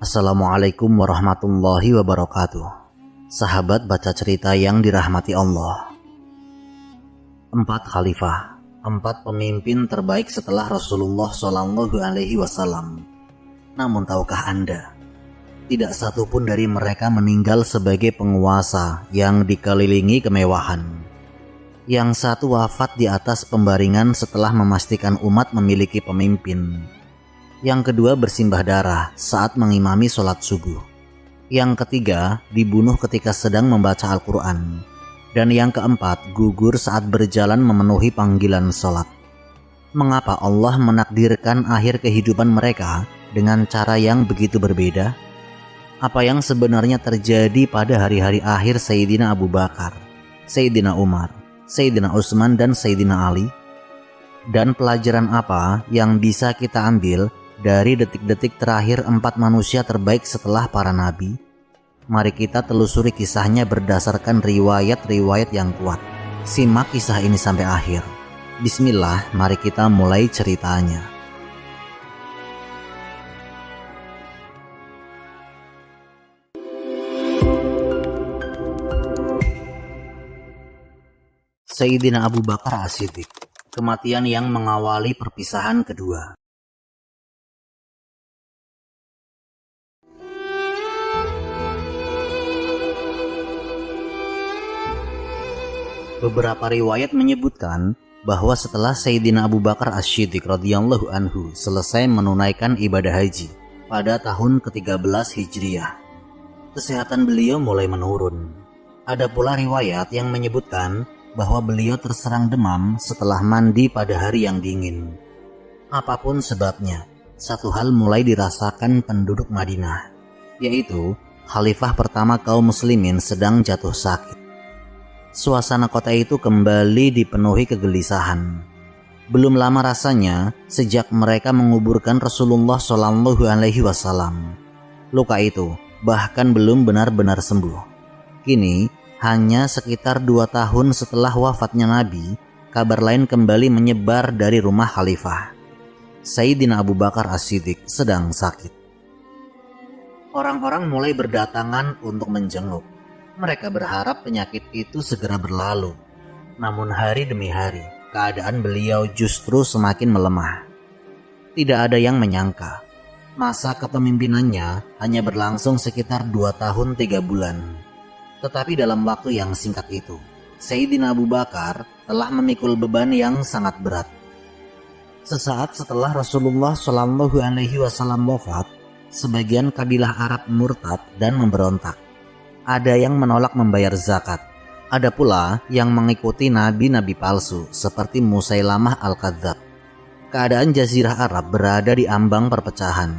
Assalamualaikum warahmatullahi wabarakatuh. Sahabat baca cerita yang dirahmati Allah. 4 khalifah, 4 pemimpin terbaik setelah Rasulullah SAW. Namun tahukah Anda, tidak satu pun dari mereka meninggal sebagai penguasa yang dikelilingi kemewahan. Yang satu wafat di atas pembaringan setelah memastikan umat memiliki pemimpin. Yang kedua bersimbah darah saat mengimami sholat subuh. Yang ketiga dibunuh ketika sedang membaca Al-Quran. Dan yang keempat gugur saat berjalan memenuhi panggilan sholat. Mengapa Allah menakdirkan akhir kehidupan mereka dengan cara yang begitu berbeda? Apa yang sebenarnya terjadi pada hari-hari akhir Sayyidina Abu Bakar, Sayyidina Umar, Sayyidina Utsman dan Sayyidina Ali? Dan pelajaran apa yang bisa kita ambil dari detik-detik terakhir 4 manusia terbaik setelah para nabi? Mari kita telusuri kisahnya berdasarkan riwayat-riwayat yang kuat. Simak kisah ini sampai akhir. Bismillah, mari kita mulai ceritanya. Sayyidina Abu Bakar As-Siddiq, kematian yang mengawali perpisahan kedua. Beberapa riwayat menyebutkan bahwa setelah Sayyidina Abu Bakar As-Siddiq radhiyallahu anhu selesai menunaikan ibadah haji pada tahun ke-13 Hijriah, kesehatan beliau mulai menurun. Ada pula riwayat yang menyebutkan bahwa beliau terserang demam setelah mandi pada hari yang dingin. Apapun sebabnya, satu hal mulai dirasakan penduduk Madinah, yaitu khalifah pertama kaum muslimin sedang jatuh sakit. Suasana kota itu kembali dipenuhi kegelisahan. Belum lama rasanya sejak mereka menguburkan Rasulullah SAW. Luka itu bahkan belum benar-benar sembuh. Kini, hanya sekitar 2 tahun setelah wafatnya Nabi, kabar lain kembali menyebar dari rumah khalifah. Sayyidina Abu Bakar As-Siddiq sedang sakit. Orang-orang mulai berdatangan untuk menjenguk. Mereka berharap penyakit itu segera berlalu. Namun hari demi hari, keadaan beliau justru semakin melemah. Tidak ada yang menyangka, masa kepemimpinannya hanya berlangsung sekitar 2 tahun 3 bulan. Tetapi dalam waktu yang singkat itu, Sayyidina Abu Bakar telah memikul beban yang sangat berat. Sesaat setelah Rasulullah SAW wafat, sebagian kabilah Arab murtad dan memberontak. Ada yang menolak membayar zakat. Ada pula yang mengikuti nabi-nabi palsu seperti Musailamah Al-Kadzab. Keadaan Jazirah Arab berada di ambang perpecahan.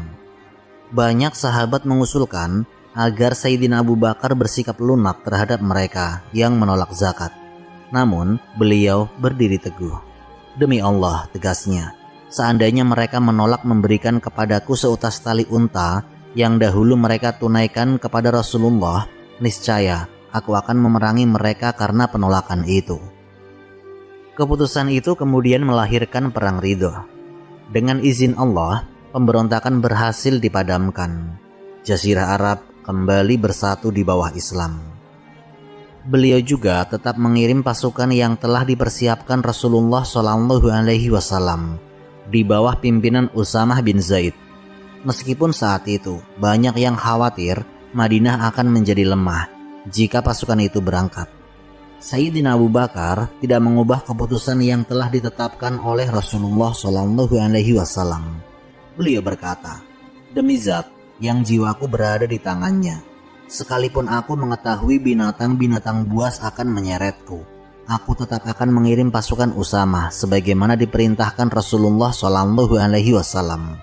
Banyak sahabat mengusulkan agar Sayyidina Abu Bakar bersikap lunak terhadap mereka yang menolak zakat. Namun beliau berdiri teguh. Demi Allah, tegasnya, seandainya mereka menolak memberikan kepadaku seutas tali unta yang dahulu mereka tunaikan kepada Rasulullah, niscaya aku akan memerangi mereka karena penolakan itu. Keputusan itu kemudian melahirkan perang Ridho. Dengan izin Allah, pemberontakan berhasil dipadamkan. Jazirah Arab kembali bersatu di bawah Islam. Beliau juga tetap mengirim pasukan yang telah dipersiapkan Rasulullah SAW di bawah pimpinan Usamah bin Zaid. Meskipun saat itu banyak yang khawatir Madinah akan menjadi lemah jika pasukan itu berangkat, Sayyidina Abu Bakar tidak mengubah keputusan yang telah ditetapkan oleh Rasulullah SAW. Beliau berkata, "Demi Zat yang jiwaku berada di tangannya, sekalipun aku mengetahui binatang-binatang buas akan menyeretku, aku tetap akan mengirim pasukan Usamah sebagaimana diperintahkan Rasulullah SAW."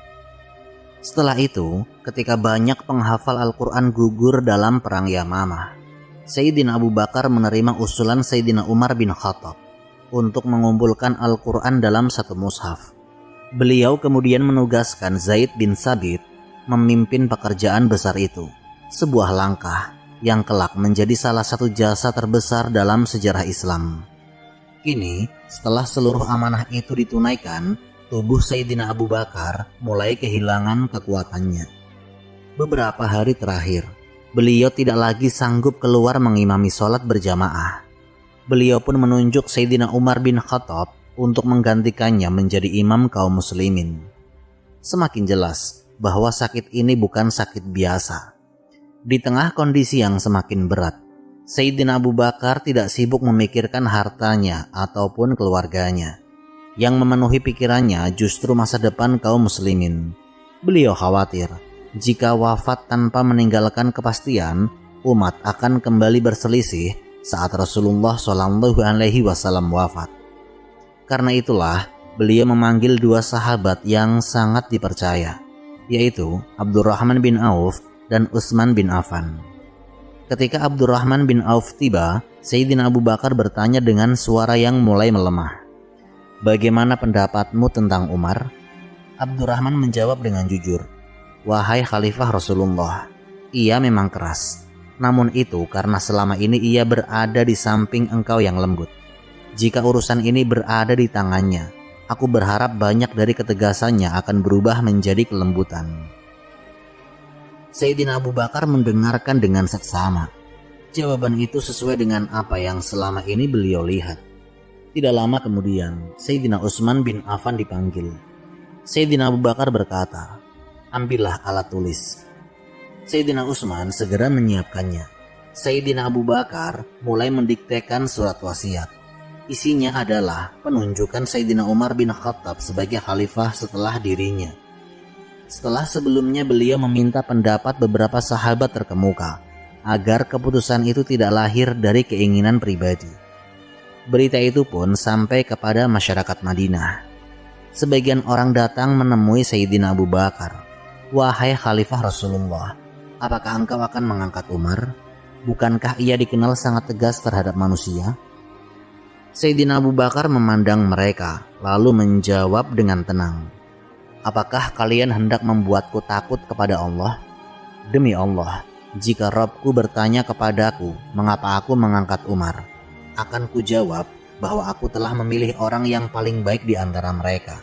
Setelah itu, ketika banyak penghafal Al-Quran gugur dalam perang Yamamah, Sayyidina Abu Bakar menerima usulan Sayyidina Umar bin Khattab untuk mengumpulkan Al-Quran dalam satu mushaf. Beliau kemudian menugaskan Zaid bin Sabit memimpin pekerjaan besar itu, sebuah langkah yang kelak menjadi salah satu jasa terbesar dalam sejarah Islam. Kini, setelah seluruh amanah itu ditunaikan, tubuh Sayyidina Abu Bakar mulai kehilangan kekuatannya. Beberapa hari terakhir, beliau tidak lagi sanggup keluar mengimami sholat berjamaah. Beliau pun menunjuk Sayyidina Umar bin Khattab untuk menggantikannya menjadi imam kaum muslimin. Semakin jelas bahwa sakit ini bukan sakit biasa. Di tengah kondisi yang semakin berat, Sayyidina Abu Bakar tidak sibuk memikirkan hartanya ataupun keluarganya. Yang memenuhi pikirannya justru masa depan kaum muslimin. Beliau khawatir jika wafat tanpa meninggalkan kepastian, umat akan kembali berselisih saat Rasulullah SAW wafat. Karena itulah beliau memanggil dua sahabat yang sangat dipercaya, yaitu Abdurrahman bin Auf dan Utsman bin Affan. Ketika Abdurrahman bin Auf tiba, Sayyidina Abu Bakar bertanya dengan suara yang mulai melemah, "Bagaimana pendapatmu tentang Umar?" Abdurrahman menjawab dengan jujur, "Wahai Khalifah Rasulullah, ia memang keras. Namun itu karena selama ini ia berada di samping engkau yang lembut. Jika urusan ini berada di tangannya, aku berharap banyak dari ketegasannya akan berubah menjadi kelembutan." Sayyidina Abu Bakar mendengarkan dengan seksama. Jawaban itu sesuai dengan apa yang selama ini beliau lihat. Tidak lama kemudian, Sayyidina Utsman bin Affan dipanggil. Sayyidina Abu Bakar berkata, "Ambillah alat tulis." Sayyidina Utsman segera menyiapkannya. Sayyidina Abu Bakar mulai mendiktekan surat wasiat. Isinya adalah penunjukan Sayyidina Umar bin Khattab sebagai khalifah setelah dirinya. Setelah sebelumnya beliau meminta pendapat beberapa sahabat terkemuka agar keputusan itu tidak lahir dari keinginan pribadi. Berita itu pun sampai kepada masyarakat Madinah. Sebagian orang datang menemui Sayyidina Abu Bakar. "Wahai Khalifah Rasulullah, apakah engkau akan mengangkat Umar? Bukankah ia dikenal sangat tegas terhadap manusia?" Sayyidina Abu Bakar memandang mereka lalu menjawab dengan tenang, "Apakah kalian hendak membuatku takut kepada Allah? Demi Allah, jika Rabbku bertanya kepadaku mengapa aku mengangkat Umar, akan kujawab bahwa aku telah memilih orang yang paling baik di antara mereka."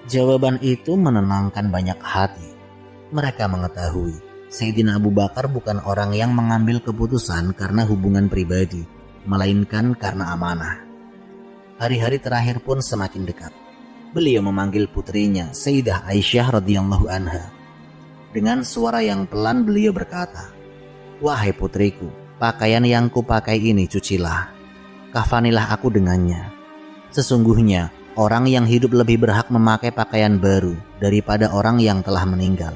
Jawaban itu menenangkan banyak hati. Mereka mengetahui Sayyidina Abu Bakar bukan orang yang mengambil keputusan karena hubungan pribadi, melainkan karena amanah. Hari-hari terakhir pun semakin dekat. Beliau memanggil putrinya Sayyidah Aisyah radhiyallahu anha. Dengan suara yang pelan beliau berkata, "Wahai putriku, pakaian yang kupakai ini cucilah. Kafanilah aku dengannya. Sesungguhnya orang yang hidup lebih berhak memakai pakaian baru daripada orang yang telah meninggal."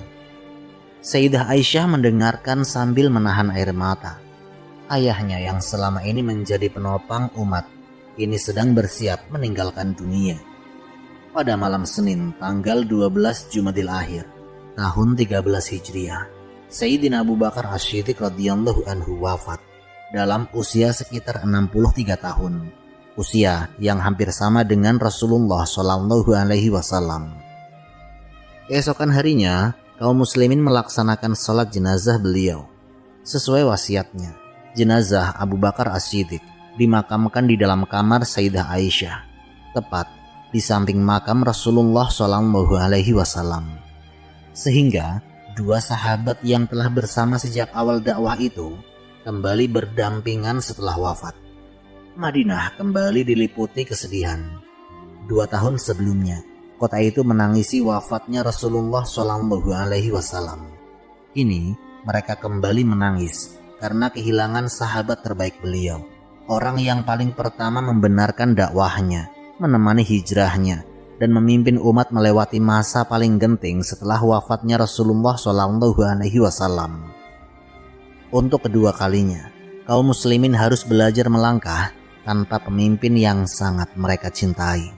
Sayyidah Aisyah mendengarkan sambil menahan air mata. Ayahnya yang selama ini menjadi penopang umat ini sedang bersiap meninggalkan dunia. Pada malam Senin tanggal 12 Jumadil Akhir tahun 13 Hijriah, Sayyidina Abu Bakar As-Siddiq radhiyallahu anhu wafat dalam usia sekitar 63 tahun, usia yang hampir sama dengan Rasulullah SAW. Keesokan harinya, kaum muslimin melaksanakan sholat jenazah beliau. Sesuai wasiatnya, jenazah Abu Bakar As-Siddiq dimakamkan di dalam kamar Sayyidah Aisyah, tepat di samping makam Rasulullah SAW. Sehingga dua sahabat yang telah bersama sejak awal dakwah itu kembali berdampingan setelah wafat. Madinah kembali diliputi kesedihan. 2 tahun sebelumnya, kota itu menangisi wafatnya Rasulullah SAW. Kini mereka kembali menangis karena kehilangan sahabat terbaik beliau, orang yang paling pertama membenarkan dakwahnya, menemani hijrahnya, dan memimpin umat melewati masa paling genting setelah wafatnya Rasulullah SAW. Untuk kedua kalinya, kaum muslimin harus belajar melangkah tanpa pemimpin yang sangat mereka cintai.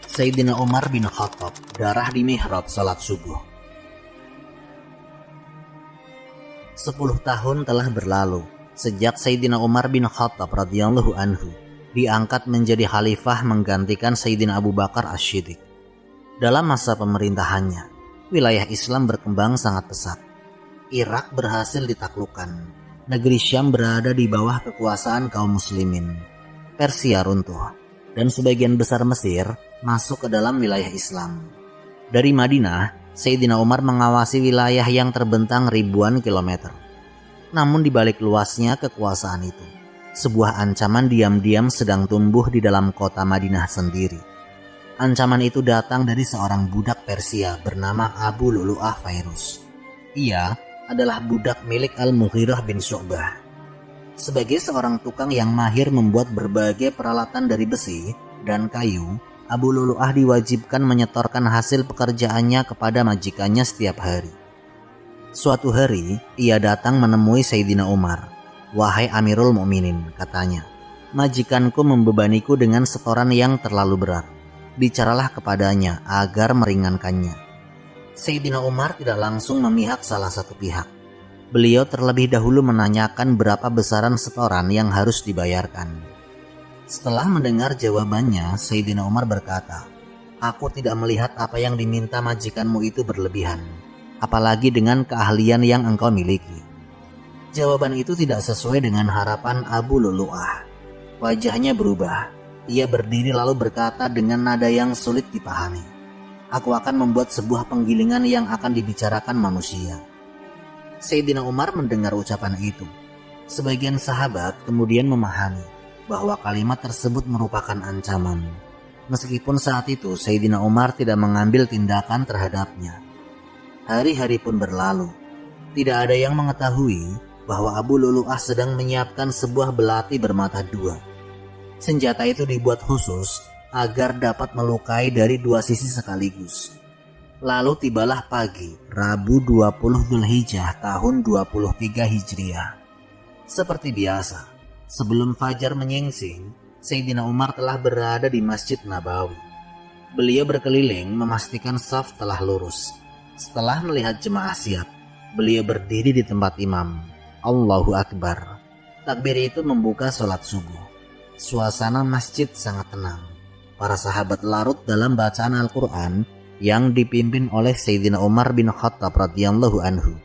Sayyidina Umar bin Khattab darah di mihrab salat subuh. 10 tahun telah berlalu sejak Sayyidina Umar bin Khattab radhiyallahu anhu diangkat menjadi khalifah menggantikan Sayyidina Abu Bakar As-Siddiq. Dalam masa pemerintahannya, wilayah Islam berkembang sangat pesat. Irak berhasil ditaklukkan. Negeri Syam berada di bawah kekuasaan kaum muslimin. Persia runtuh. dan sebagian besar Mesir masuk ke dalam wilayah Islam. Dari Madinah, Sayyidina Umar mengawasi wilayah yang terbentang ribuan kilometer. Namun di balik luasnya kekuasaan itu, sebuah ancaman diam-diam sedang tumbuh di dalam kota Madinah sendiri. Ancaman itu datang dari seorang budak Persia bernama Abu Lu'lu'ah Fairuz. Ia adalah budak milik Al-Mughirah bin Syu'bah. Sebagai seorang tukang yang mahir membuat berbagai peralatan dari besi dan kayu, Abu Lu'lu'ah diwajibkan menyetorkan hasil pekerjaannya kepada majikannya setiap hari. Suatu hari, ia datang menemui Sayyidina Umar. "Wahai Amirul Mukminin," katanya, "majikanku membebaniku dengan setoran yang terlalu berat. Bicaralah kepadanya agar meringankannya." Sayyidina Umar tidak langsung memihak salah satu pihak. Beliau terlebih dahulu menanyakan berapa besaran setoran yang harus dibayarkan. Setelah mendengar jawabannya, Sayyidina Umar berkata, "Aku tidak melihat apa yang diminta majikanmu itu berlebihan, apalagi dengan keahlian yang engkau miliki." Jawaban itu tidak sesuai dengan harapan Abu Lu'lu'ah. Wajahnya berubah. Ia berdiri lalu berkata dengan nada yang sulit dipahami, "Aku akan membuat sebuah penggilingan yang akan dibicarakan manusia." Sayyidina Umar mendengar ucapan itu. Sebagian sahabat kemudian memahami bahwa kalimat tersebut merupakan ancaman. Meskipun saat itu Sayyidina Umar tidak mengambil tindakan terhadapnya. Hari-hari pun berlalu. Tidak ada yang mengetahui bahwa Abu Lu'lu'ah sedang menyiapkan sebuah belati bermata dua. Senjata itu dibuat khusus agar dapat melukai dari dua sisi sekaligus. Lalu tibalah pagi Rabu 20 Dzulhijjah tahun 23 Hijriah. Seperti biasa, sebelum fajar menyingsing, Sayyidina Umar telah berada di Masjid Nabawi. Beliau berkeliling memastikan shaf telah lurus. Setelah melihat jemaah siap, beliau berdiri di tempat imam. Allahu Akbar. Takbir itu membuka sholat subuh. Suasana masjid sangat tenang. Para sahabat larut dalam bacaan Al-Quran yang dipimpin oleh Sayyidina Umar bin Khattab radhiyallahu anhu.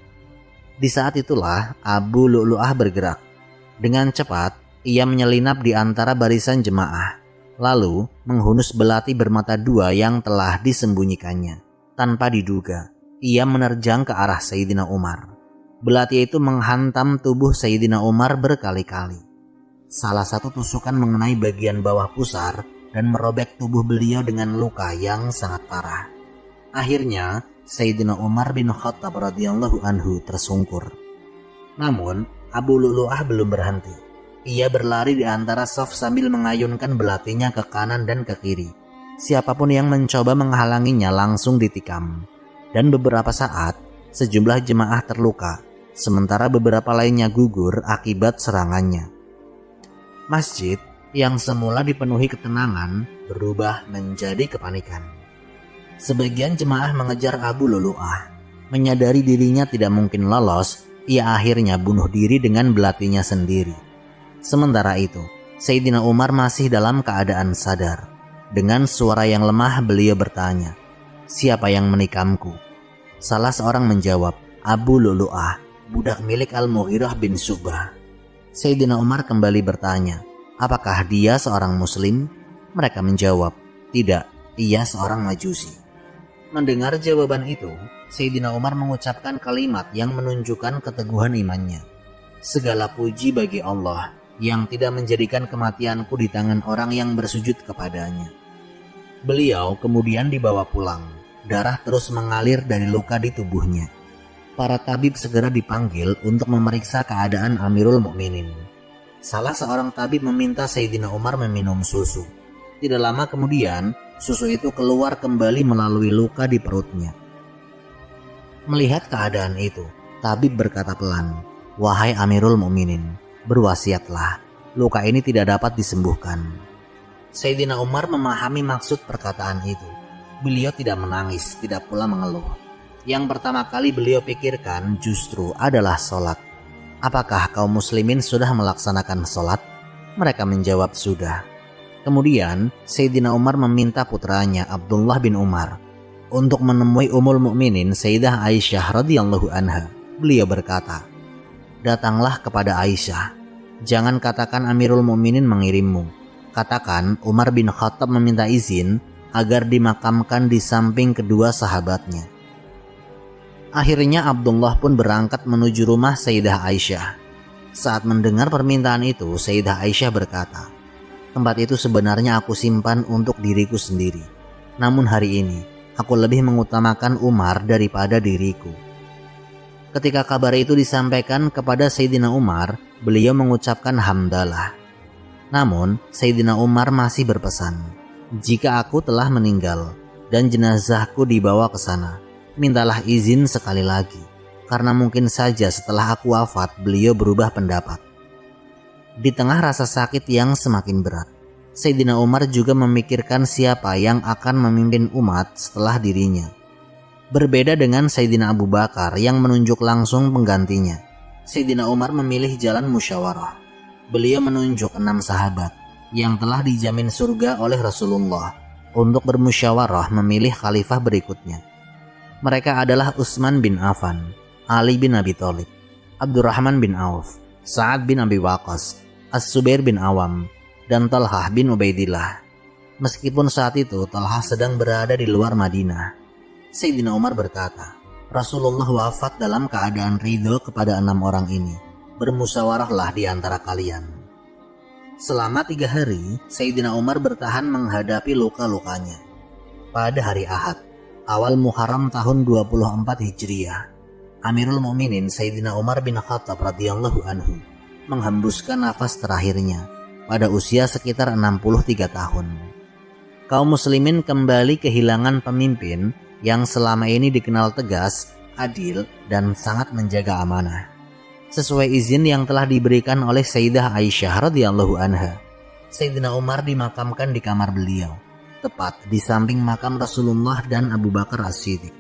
Di saat itulah Abu Lu'lu'ah bergerak. Dengan cepat, ia menyelinap di antara barisan jemaah, lalu menghunus belati bermata dua yang telah disembunyikannya. Tanpa diduga, ia menerjang ke arah Sayyidina Umar. Belati itu menghantam tubuh Sayyidina Umar berkali-kali. Salah satu tusukan mengenai bagian bawah pusar dan merobek tubuh beliau dengan luka yang sangat parah. Akhirnya, Sayyidina Umar bin Khattab radhiyallahu anhu tersungkur. Namun, Abu Lu'lu'ah belum berhenti. Ia berlari di antara shaf sambil mengayunkan belatinya ke kanan dan ke kiri. Siapapun yang mencoba menghalanginya langsung ditikam. Dan beberapa saat, sejumlah jemaah terluka, sementara beberapa lainnya gugur akibat serangannya. Masjid yang semula dipenuhi ketenangan berubah menjadi kepanikan. Sebagian jemaah mengejar Abu Lu'lu'ah. Menyadari dirinya tidak mungkin lolos, ia akhirnya bunuh diri dengan belatinya sendiri. Sementara itu, Sayyidina Umar masih dalam keadaan sadar. Dengan suara yang lemah beliau bertanya, "Siapa yang menikamku?" Salah seorang menjawab, "Abu Lu'lu'ah, budak milik Al-Mughirah bin Syu'bah." Sayyidina Umar kembali bertanya, "Apakah dia seorang muslim?" Mereka menjawab, "Tidak, ia seorang majusi." Mendengar jawaban itu, Sayyidina Umar mengucapkan kalimat yang menunjukkan keteguhan imannya. "Segala puji bagi Allah yang tidak menjadikan kematianku di tangan orang yang bersujud kepadanya." Beliau kemudian dibawa pulang. Darah terus mengalir dari luka di tubuhnya. Para tabib segera dipanggil untuk memeriksa keadaan Amirul Mukminin. Salah seorang tabib meminta Sayyidina Umar meminum susu. Tidak lama kemudian, susu itu keluar kembali melalui luka di perutnya. Melihat keadaan itu, tabib berkata pelan, "Wahai Amirul Mukminin, berwasiatlah, luka ini tidak dapat disembuhkan." Sayyidina Umar memahami maksud perkataan itu. Beliau tidak menangis, tidak pula mengeluh. Yang pertama kali beliau pikirkan justru adalah sholat. "Apakah kaum muslimin sudah melaksanakan sholat?" Mereka menjawab sudah. Kemudian Sayyidina Umar meminta putranya Abdullah bin Umar untuk menemui Ummul Mukminin Sayyidah Aisyah radhiyallahu anha. Beliau berkata, "Datanglah kepada Aisyah. Jangan katakan Amirul Mukminin mengirimmu. Katakan Umar bin Khattab meminta izin agar dimakamkan di samping kedua sahabatnya. Akhirnya Abdullah pun berangkat menuju rumah Sayyidah Aisyah. Saat mendengar permintaan itu, Sayyidah Aisyah berkata, "Tempat itu sebenarnya aku simpan untuk diriku sendiri. Namun hari ini, aku lebih mengutamakan Umar daripada diriku." Ketika kabar itu disampaikan kepada Sayyidina Umar, beliau mengucapkan hamdalah. Namun, Sayyidina Umar masih berpesan, "Jika aku telah meninggal dan jenazahku dibawa ke sana, mintalah izin sekali lagi, karena mungkin saja setelah aku wafat beliau berubah pendapat." Di tengah rasa sakit yang semakin berat, Sayyidina Umar juga memikirkan siapa yang akan memimpin umat setelah dirinya. Berbeda dengan Sayyidina Abu Bakar yang menunjuk langsung penggantinya, Sayyidina Umar memilih jalan musyawarah. Beliau menunjuk 6 sahabat yang telah dijamin surga oleh Rasulullah untuk bermusyawarah memilih khalifah berikutnya. Mereka adalah Utsman bin Affan, Ali bin Abi Thalib, Abdurrahman bin Auf, Sa'ad bin Abi Waqqas, As-Subair bin Awam, dan Talhah bin Ubaidillah. Meskipun saat itu Talhah sedang berada di luar Madinah, Sayyidina Umar berkata, "Rasulullah wafat dalam keadaan ridho kepada 6 orang ini. Bermusyawarahlah di antara kalian." Selama 3 hari, Sayyidina Umar bertahan menghadapi luka-lukanya. Pada hari Ahad, awal Muharram tahun 24 Hijriah, Amirul Mukminin Sayyidina Umar bin Khattab radhiyallahu anhu menghembuskan nafas terakhirnya pada usia sekitar 63 tahun. Kaum muslimin kembali kehilangan pemimpin yang selama ini dikenal tegas, adil, dan sangat menjaga amanah. Sesuai izin yang telah diberikan oleh Sayyidah Aisyah radhiyallahu anha, Sayyidina Umar dimakamkan di kamar beliau, tepat di samping makam Rasulullah dan Abu Bakar As-Siddiq.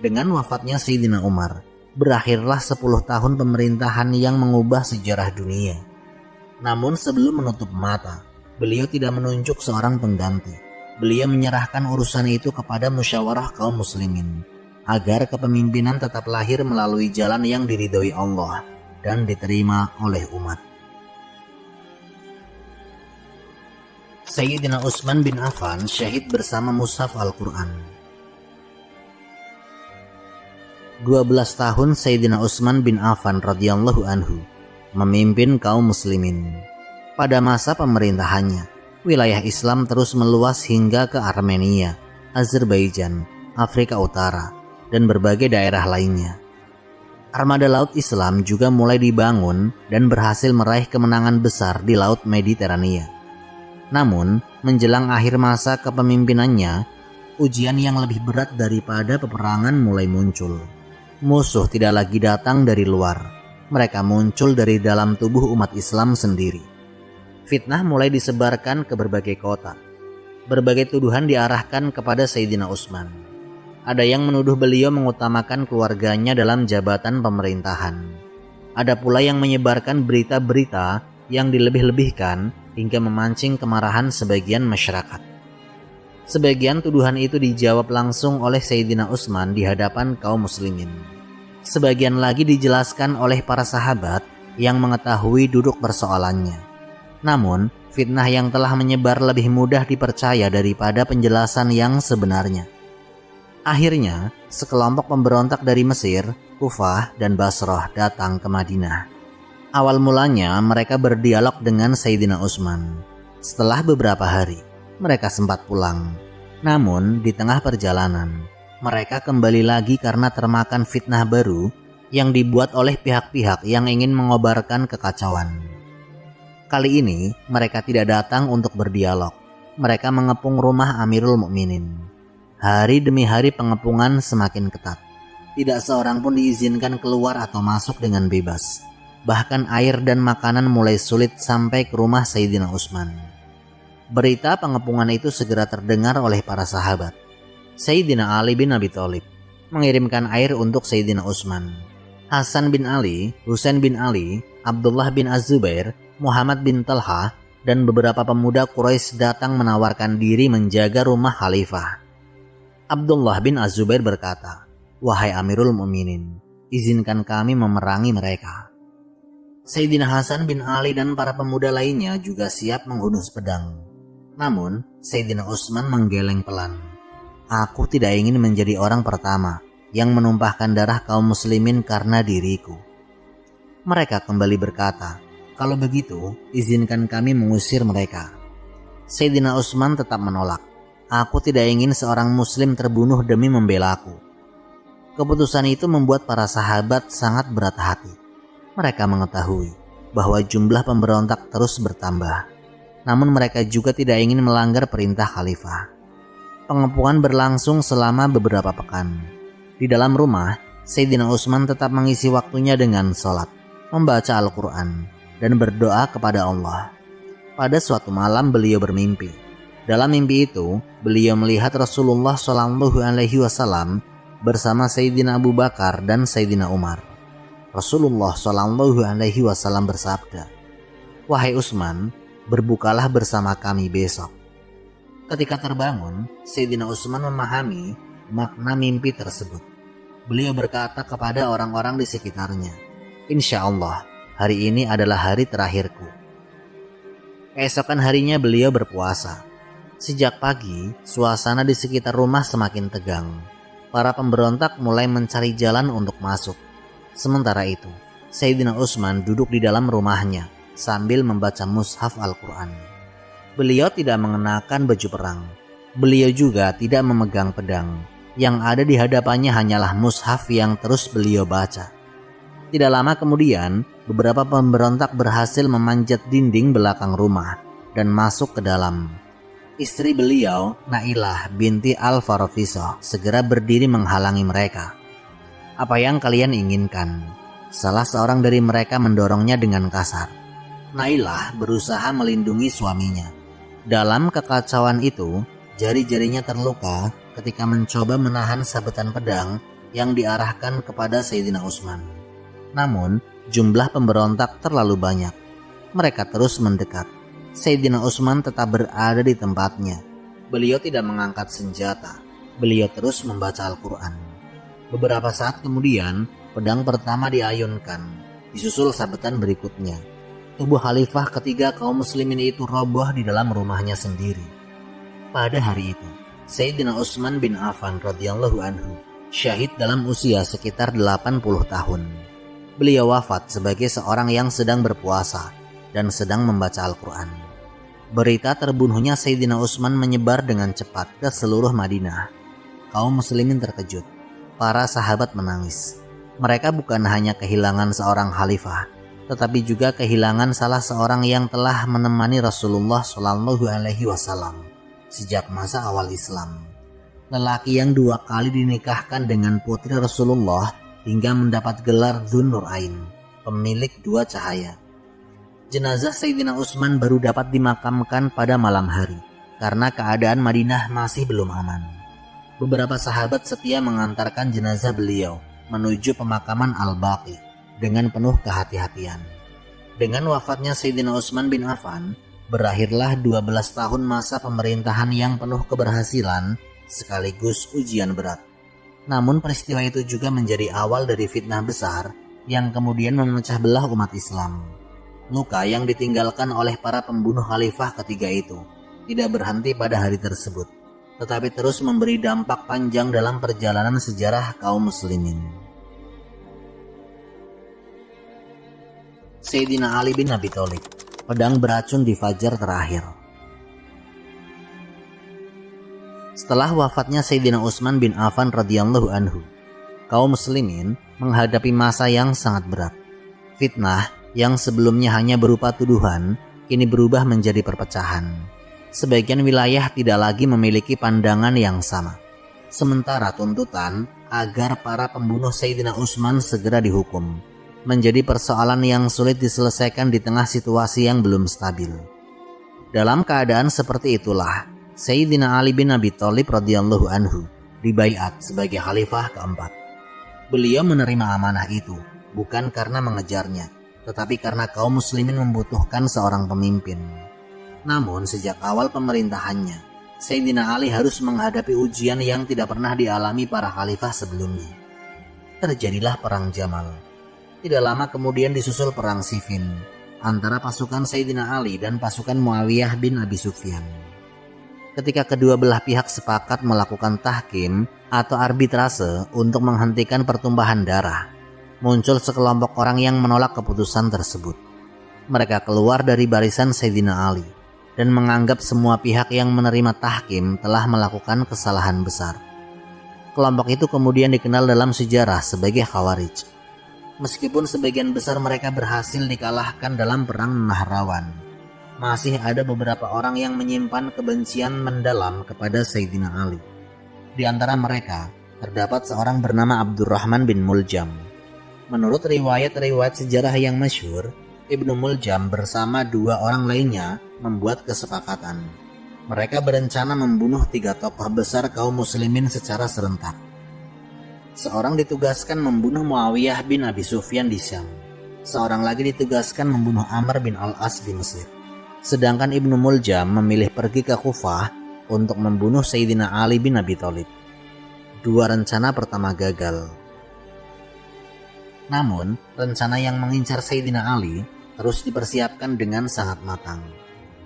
Dengan wafatnya Sayyidina Umar, berakhirlah 10 tahun pemerintahan yang mengubah sejarah dunia. Namun sebelum menutup mata, beliau tidak menunjuk seorang pengganti. Beliau menyerahkan urusan itu kepada musyawarah kaum muslimin, agar kepemimpinan tetap lahir melalui jalan yang diridhoi Allah dan diterima oleh umat. Sayyidina Utsman bin Affan syahid bersama mushaf Al-Quran. 12 tahun Sayyidina Utsman bin Affan radhiyallahu anhu memimpin kaum muslimin. Pada masa pemerintahannya, wilayah Islam terus meluas hingga ke Armenia, Azerbaijan, Afrika Utara, dan berbagai daerah lainnya. Armada Laut Islam juga mulai dibangun dan berhasil meraih kemenangan besar di Laut Mediterania. Namun, menjelang akhir masa kepemimpinannya, ujian yang lebih berat daripada peperangan mulai muncul. Musuh tidak lagi datang dari luar, mereka muncul dari dalam tubuh umat Islam sendiri. Fitnah mulai disebarkan ke berbagai kota. Berbagai tuduhan diarahkan kepada Sayyidina Utsman. Ada yang menuduh beliau mengutamakan keluarganya dalam jabatan pemerintahan. Ada pula yang menyebarkan berita-berita yang dilebih-lebihkan hingga memancing kemarahan sebagian masyarakat. Sebagian tuduhan itu dijawab langsung oleh Sayyidina Utsman di hadapan kaum muslimin. Sebagian lagi dijelaskan oleh para sahabat yang mengetahui duduk persoalannya. Namun, fitnah yang telah menyebar lebih mudah dipercaya daripada penjelasan yang sebenarnya. Akhirnya, sekelompok pemberontak dari Mesir, Kufah, dan Basrah datang ke Madinah. Awal mulanya mereka berdialog dengan Sayyidina Utsman. Setelah beberapa hari, mereka sempat pulang. Namun, di tengah perjalanan, mereka kembali lagi karena termakan fitnah baru yang dibuat oleh pihak-pihak yang ingin mengobarkan kekacauan. Kali ini, mereka tidak datang untuk berdialog. Mereka mengepung rumah Amirul Mukminin. Hari demi hari pengepungan semakin ketat. Tidak seorang pun diizinkan keluar atau masuk dengan bebas. Bahkan air dan makanan mulai sulit sampai ke rumah Sayyidina Utsman. Berita pengepungan itu segera terdengar oleh para sahabat. Sayyidina Ali bin Abi Thalib mengirimkan air untuk Sayyidina Utsman. Hasan bin Ali, Husain bin Ali, Abdullah bin Az-Zubair, Muhammad bin Talhah, dan beberapa pemuda Quraisy datang menawarkan diri menjaga rumah khalifah. Abdullah bin Az-Zubair berkata, "Wahai Amirul Mukminin, izinkan kami memerangi mereka." Sayyidina Hasan bin Ali dan para pemuda lainnya juga siap menghunus pedang. Namun, Sayyidina Utsman menggeleng pelan. Aku tidak ingin menjadi orang pertama yang menumpahkan darah kaum muslimin karena diriku. Mereka kembali berkata, kalau begitu, izinkan kami mengusir mereka. Sayyidina Utsman tetap menolak. Aku tidak ingin seorang muslim terbunuh demi membela aku. Keputusan itu membuat para sahabat sangat berat hati. Mereka mengetahui bahwa jumlah pemberontak terus bertambah. Namun mereka juga tidak ingin melanggar perintah khalifah. Pengepungan berlangsung selama beberapa pekan. Di dalam rumah, Sayyidina Utsman tetap mengisi waktunya dengan sholat, membaca Al-Quran, dan berdoa kepada Allah. Pada suatu malam beliau bermimpi. Dalam mimpi itu, beliau melihat Rasulullah SAW bersama Sayyidina Abu Bakar dan Sayyidina Umar. Rasulullah SAW bersabda, "Wahai Utsman, berbukalah bersama kami besok." Ketika terbangun, Sayyidina Utsman memahami makna mimpi tersebut. Beliau berkata kepada orang-orang di sekitarnya, "Insya Allah, hari ini adalah hari terakhirku." Keesokan harinya beliau berpuasa. Sejak pagi, suasana di sekitar rumah semakin tegang. Para pemberontak mulai mencari jalan untuk masuk. Sementara itu, Sayyidina Utsman duduk di dalam rumahnya sambil membaca mushaf Al-Quran. Beliau tidak mengenakan baju perang. Beliau juga tidak memegang pedang. Yang ada di hadapannya hanyalah mushaf yang terus beliau baca. Tidak lama kemudian, beberapa pemberontak berhasil memanjat dinding belakang rumah dan masuk ke dalam. Istri beliau, Nailah binti Al-Farafisah, segera berdiri menghalangi mereka. "Apa yang kalian inginkan?" Salah seorang dari mereka mendorongnya dengan kasar. Nailah berusaha melindungi suaminya. Dalam kekacauan itu, jari-jarinya terluka ketika mencoba menahan sabetan pedang yang diarahkan kepada Sayyidina Utsman. Namun, jumlah pemberontak terlalu banyak. Mereka terus mendekat. Sayyidina Utsman tetap berada di tempatnya. Beliau tidak mengangkat senjata. Beliau terus membaca Al-Quran. Beberapa saat kemudian, pedang pertama diayunkan, disusul sabetan berikutnya. Tubuh khalifah ketiga kaum muslimin itu roboh di dalam rumahnya sendiri. Pada hari itu, Sayyidina Utsman bin Affan radhiyallahu anhu syahid dalam usia sekitar 80 tahun. Beliau wafat sebagai seorang yang sedang berpuasa dan sedang membaca Al-Quran. Berita terbunuhnya Sayyidina Utsman menyebar dengan cepat ke seluruh Madinah. Kaum muslimin terkejut. Para sahabat menangis. Mereka bukan hanya kehilangan seorang khalifah, tetapi juga kehilangan salah seorang yang telah menemani Rasulullah SAW sejak masa awal Islam. Lelaki yang 2 kali dinikahkan dengan putri Rasulullah hingga mendapat gelar Dzun Nurain, pemilik 2 cahaya. Jenazah Sayyidina Utsman baru dapat dimakamkan pada malam hari karena keadaan Madinah masih belum aman. Beberapa sahabat setia mengantarkan jenazah beliau menuju pemakaman Al-Baqi dengan penuh kehati-hatian. Dengan wafatnya Sayyidina Utsman bin Affan, berakhirlah 12 tahun masa pemerintahan yang penuh keberhasilan sekaligus ujian berat. Namun peristiwa itu juga menjadi awal dari fitnah besar yang kemudian memecah belah umat Islam. Luka yang ditinggalkan oleh para pembunuh khalifah ketiga itu tidak berhenti pada hari tersebut, tetapi terus memberi dampak panjang dalam perjalanan sejarah kaum muslimin. Sayyidina Ali bin Abi Thalib, pedang beracun di fajar terakhir. Setelah wafatnya Sayyidina Utsman bin Affan radhiyallahu anhu, kaum muslimin menghadapi masa yang sangat berat. Fitnah yang sebelumnya hanya berupa tuduhan, kini berubah menjadi perpecahan. Sebagian wilayah tidak lagi memiliki pandangan yang sama. Sementara tuntutan agar para pembunuh Sayyidina Utsman segera dihukum menjadi persoalan yang sulit diselesaikan di tengah situasi yang belum stabil. Dalam keadaan seperti itulah, Sayyidina Ali bin Abi Thalib radhiyallahu anhu dibaiat sebagai khalifah keempat. Beliau menerima amanah itu bukan karena mengejarnya, tetapi karena kaum muslimin membutuhkan seorang pemimpin. Namun sejak awal pemerintahannya, Sayyidina Ali harus menghadapi ujian yang tidak pernah dialami para khalifah sebelumnya. Terjadilah Perang Jamal. Tidak lama kemudian disusul perang Siffin antara pasukan Sayyidina Ali dan pasukan Muawiyah bin Abi Sufyan. Ketika kedua belah pihak sepakat melakukan tahkim atau arbitrase untuk menghentikan pertumpahan darah, muncul sekelompok orang yang menolak keputusan tersebut. Mereka keluar dari barisan Sayyidina Ali dan menganggap semua pihak yang menerima tahkim telah melakukan kesalahan besar. Kelompok itu kemudian dikenal dalam sejarah sebagai Khawarij. Meskipun sebagian besar mereka berhasil dikalahkan dalam perang Nahrawan, masih ada beberapa orang yang menyimpan kebencian mendalam kepada Sayyidina Ali. Di antara mereka terdapat seorang bernama Abdurrahman bin Muljam. Menurut riwayat-riwayat sejarah yang masyhur, Ibnu Muljam bersama dua orang lainnya membuat kesepakatan. Mereka berencana membunuh 3 tokoh besar kaum muslimin secara serentak. Seorang ditugaskan membunuh Muawiyah bin Abi Sufyan di Syam. Seorang lagi ditugaskan membunuh Amr bin Al-As di Mesir. Sedangkan Ibnu Muljam memilih pergi ke Kufah untuk membunuh Sayyidina Ali bin Abi Thalib. Dua rencana pertama gagal. Namun, rencana yang mengincar Sayyidina Ali terus dipersiapkan dengan sangat matang.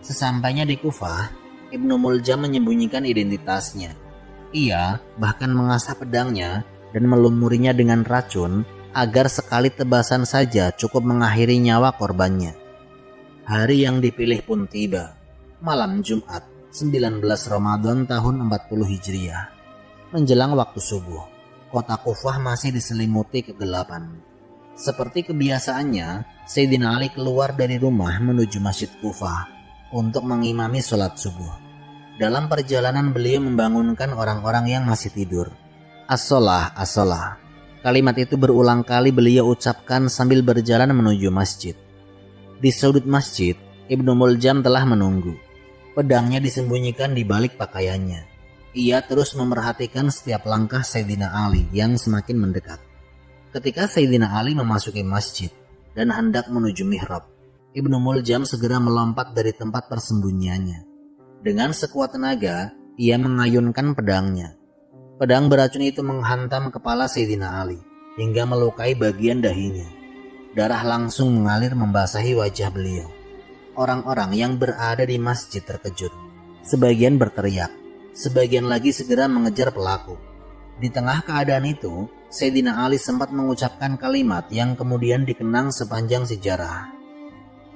Sesampainya di Kufah, Ibnu Muljam menyembunyikan identitasnya. Ia bahkan mengasah pedangnya dan melumurinya dengan racun agar sekali tebasan saja cukup mengakhiri nyawa korbannya. Hari yang dipilih pun tiba, malam Jumat 19 Ramadan tahun 40 Hijriah. Menjelang waktu subuh, kota Kufah masih diselimuti kegelapan. Seperti kebiasaannya, Sayyidina Ali keluar dari rumah menuju Masjid Kufah untuk mengimami sholat subuh. Dalam perjalanan beliau membangunkan orang-orang yang masih tidur. As-sholah, as-sholah. Kalimat itu berulang kali beliau ucapkan sambil berjalan menuju masjid. Di sudut masjid, Ibnu Muljam telah menunggu. Pedangnya disembunyikan di balik pakaiannya. Ia terus memerhatikan setiap langkah Sayyidina Ali yang semakin mendekat. Ketika Sayyidina Ali memasuki masjid dan hendak menuju mihrab, Ibnu Muljam segera melompat dari tempat persembunyiannya. Dengan sekuat tenaga, ia mengayunkan pedangnya. Pedang beracun itu menghantam kepala Sayyidina Ali hingga melukai bagian dahinya. Darah langsung mengalir membasahi wajah beliau. Orang-orang yang berada di masjid terkejut. Sebagian berteriak, sebagian lagi segera mengejar pelaku. Di tengah keadaan itu, Sayyidina Ali sempat mengucapkan kalimat yang kemudian dikenang sepanjang sejarah.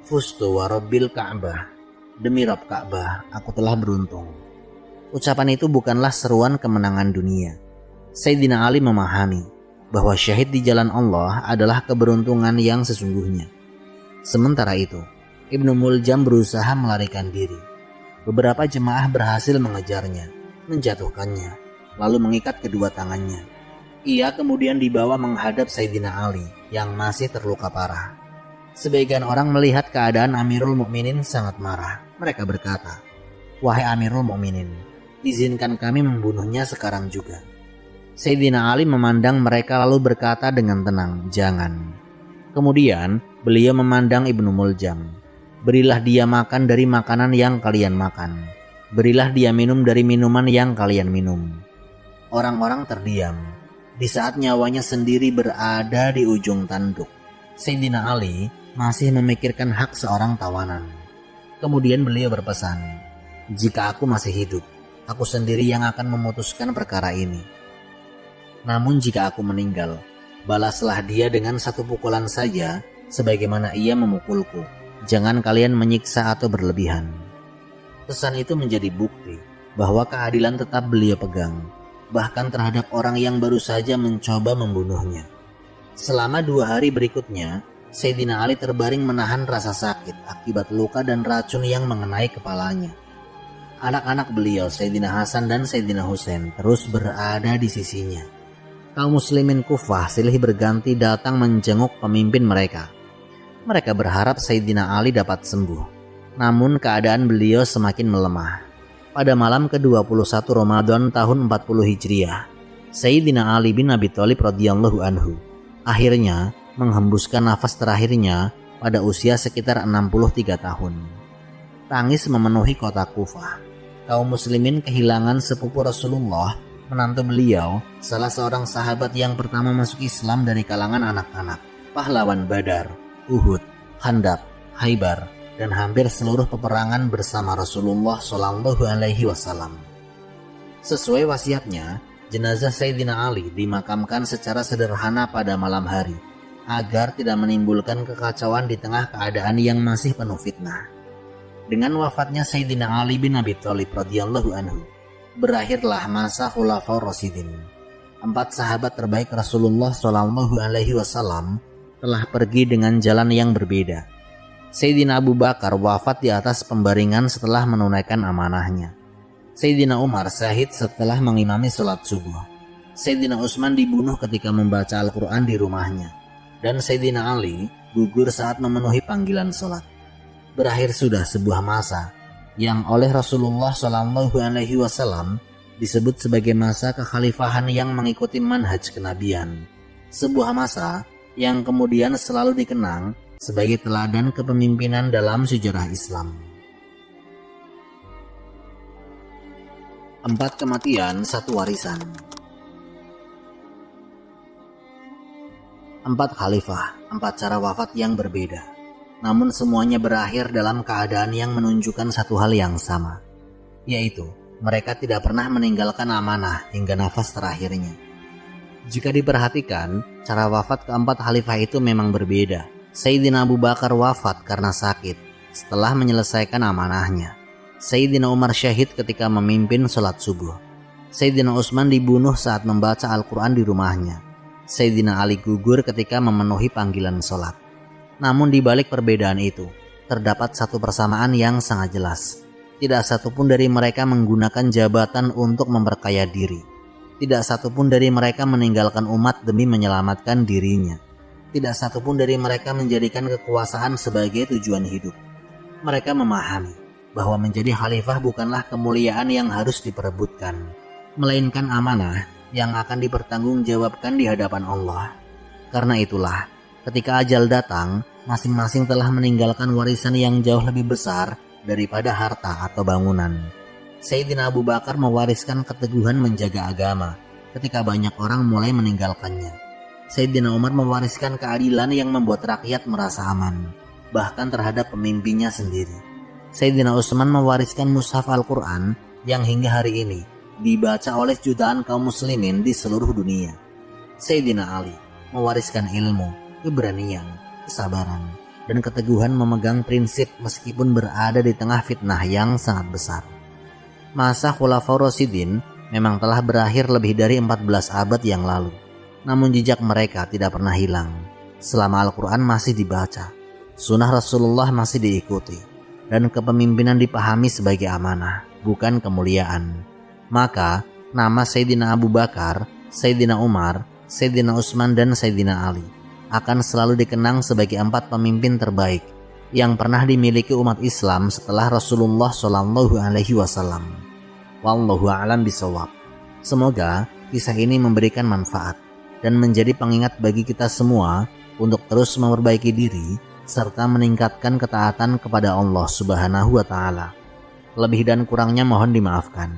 Fustu wa rabbil Ka'bah. Demi Rabb Ka'bah, aku telah beruntung. Ucapan itu bukanlah seruan kemenangan dunia. Sayyidina Ali memahami bahwa syahid di jalan Allah adalah keberuntungan yang sesungguhnya. Sementara itu, Ibnu Muljam berusaha melarikan diri. Beberapa jemaah berhasil mengejarnya, menjatuhkannya, lalu mengikat kedua tangannya. Ia kemudian dibawa menghadap Sayyidina Ali yang masih terluka parah. Sebagian orang melihat keadaan Amirul Mukminin sangat marah. Mereka berkata, "Wahai Amirul Mukminin, izinkan kami membunuhnya sekarang juga." Sayyidina Ali memandang mereka lalu berkata dengan tenang, "Jangan." Kemudian beliau memandang Ibnu Muljam. "Berilah dia makan dari makanan yang kalian makan. Berilah dia minum dari minuman yang kalian minum." Orang-orang terdiam. Di saat nyawanya sendiri berada di ujung tanduk, Sayyidina Ali masih memikirkan hak seorang tawanan. Kemudian beliau berpesan, "Jika aku masih hidup, aku sendiri yang akan memutuskan perkara ini. Namun jika aku meninggal, balaslah dia dengan 1 pukulan saja sebagaimana ia memukulku. Jangan kalian menyiksa atau berlebihan." Pesan itu menjadi bukti bahwa keadilan tetap beliau pegang, bahkan terhadap orang yang baru saja mencoba membunuhnya. Selama 2 hari berikutnya, Sayyidina Ali terbaring menahan rasa sakit akibat luka dan racun yang mengenai kepalanya. Anak-anak beliau, Sayyidina Hasan dan Sayyidina Husain, terus berada di sisinya. Kaum muslimin Kufah silih berganti datang menjenguk pemimpin mereka. Mereka berharap Sayyidina Ali dapat sembuh. Namun keadaan beliau semakin melemah. Pada malam ke-21 Ramadan tahun 40 Hijriah, Sayyidina Ali bin Abi Thalib radhiyallahu anhu akhirnya menghembuskan nafas terakhirnya pada usia sekitar 63 tahun. Tangis memenuhi kota Kufah. Kaum muslimin kehilangan sepupu Rasulullah, menantu beliau, salah seorang sahabat yang pertama masuk Islam dari kalangan anak-anak. pahlawan Badar, Uhud, Khandaq, Khaybar, dan hampir seluruh peperangan bersama Rasulullah Shallallahu Alaihi Wasallam. Sesuai wasiatnya, jenazah Sayyidina Ali dimakamkan secara sederhana pada malam hari, agar tidak menimbulkan kekacauan di tengah keadaan yang masih penuh fitnah. Dengan wafatnya Sayyidina Ali bin Abi Thalib radhiyallahu anhu, berakhirlah masa Khulafaur Rasyidin. 4 sahabat terbaik Rasulullah Shallallahu Alaihi Wasallam telah pergi dengan jalan yang berbeda. Sayyidina Abu Bakar wafat di atas pembaringan setelah menunaikan amanahnya. Sayyidina Umar syahid setelah mengimami sholat subuh. Sayyidina Utsman dibunuh ketika membaca Al-Quran di rumahnya. Dan Sayyidina Ali gugur saat memenuhi panggilan sholat. Berakhir sudah sebuah masa yang oleh Rasulullah Shallallahu Alaihi Wasallam disebut sebagai masa kekhalifahan yang mengikuti manhaj kenabian. Sebuah masa yang kemudian selalu dikenang sebagai teladan kepemimpinan dalam sejarah Islam. 4 kematian, 1 warisan. 4 khalifah, 4 cara wafat yang berbeda. Namun semuanya berakhir dalam keadaan yang menunjukkan satu hal yang sama, yaitu mereka tidak pernah meninggalkan amanah hingga nafas terakhirnya. Jika diperhatikan, cara wafat keempat khalifah itu memang berbeda. Sayyidina Abu Bakar wafat karena sakit setelah menyelesaikan amanahnya. Sayyidina Umar syahid ketika memimpin sholat subuh. Sayyidina Utsman dibunuh saat membaca Al-Quran di rumahnya. Sayyidina Ali gugur ketika memenuhi panggilan sholat. Namun di balik perbedaan itu, terdapat satu persamaan yang sangat jelas. Tidak satupun dari mereka menggunakan jabatan untuk memperkaya diri. Tidak satupun dari mereka meninggalkan umat demi menyelamatkan dirinya. Tidak satupun dari mereka menjadikan kekuasaan sebagai tujuan hidup. Mereka memahami bahwa menjadi khalifah bukanlah kemuliaan yang harus diperebutkan, melainkan amanah yang akan dipertanggungjawabkan di hadapan Allah. Karena itulah, ketika ajal datang, masing-masing telah meninggalkan warisan yang jauh lebih besar daripada harta atau bangunan. Sayyidina Abu Bakar mewariskan keteguhan menjaga agama ketika banyak orang mulai meninggalkannya. Sayyidina Umar mewariskan keadilan yang membuat rakyat merasa aman, bahkan terhadap pemimpinnya sendiri. Sayyidina Utsman mewariskan mushaf Al-Quran yang hingga hari ini dibaca oleh jutaan kaum muslimin di seluruh dunia. Sayyidina Ali mewariskan ilmu, keberanian, kesabaran, dan keteguhan memegang prinsip meskipun berada di tengah fitnah yang sangat besar. Masa Khulafaur Rasyidin memang telah berakhir lebih dari 14 abad yang lalu. Namun jejak mereka tidak pernah hilang. Selama Al-Quran masih dibaca, sunnah Rasulullah masih diikuti, dan kepemimpinan dipahami sebagai amanah, bukan kemuliaan. Maka nama Sayyidina Abu Bakar, Sayyidina Umar, Sayyidina Utsman, dan Sayyidina Ali akan selalu dikenang sebagai 4 pemimpin terbaik yang pernah dimiliki umat Islam setelah Rasulullah Shallallahu Alaihi Wasallam. Wallahu a'lam bishawab. Semoga kisah ini memberikan manfaat dan menjadi pengingat bagi kita semua untuk terus memperbaiki diri serta meningkatkan ketaatan kepada Allah Subhanahu wa Ta'ala. Lebih dan kurangnya mohon dimaafkan.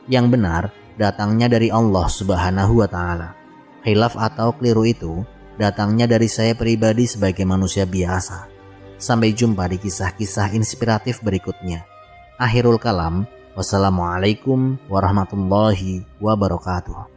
Yang benar datangnya dari Allah Subhanahu wa Ta'ala. Khilaf atau keliru itu datangnya dari saya pribadi sebagai manusia biasa. Sampai jumpa di kisah-kisah inspiratif berikutnya. Akhirul kalam, wassalamualaikum warahmatullahi wabarakatuh.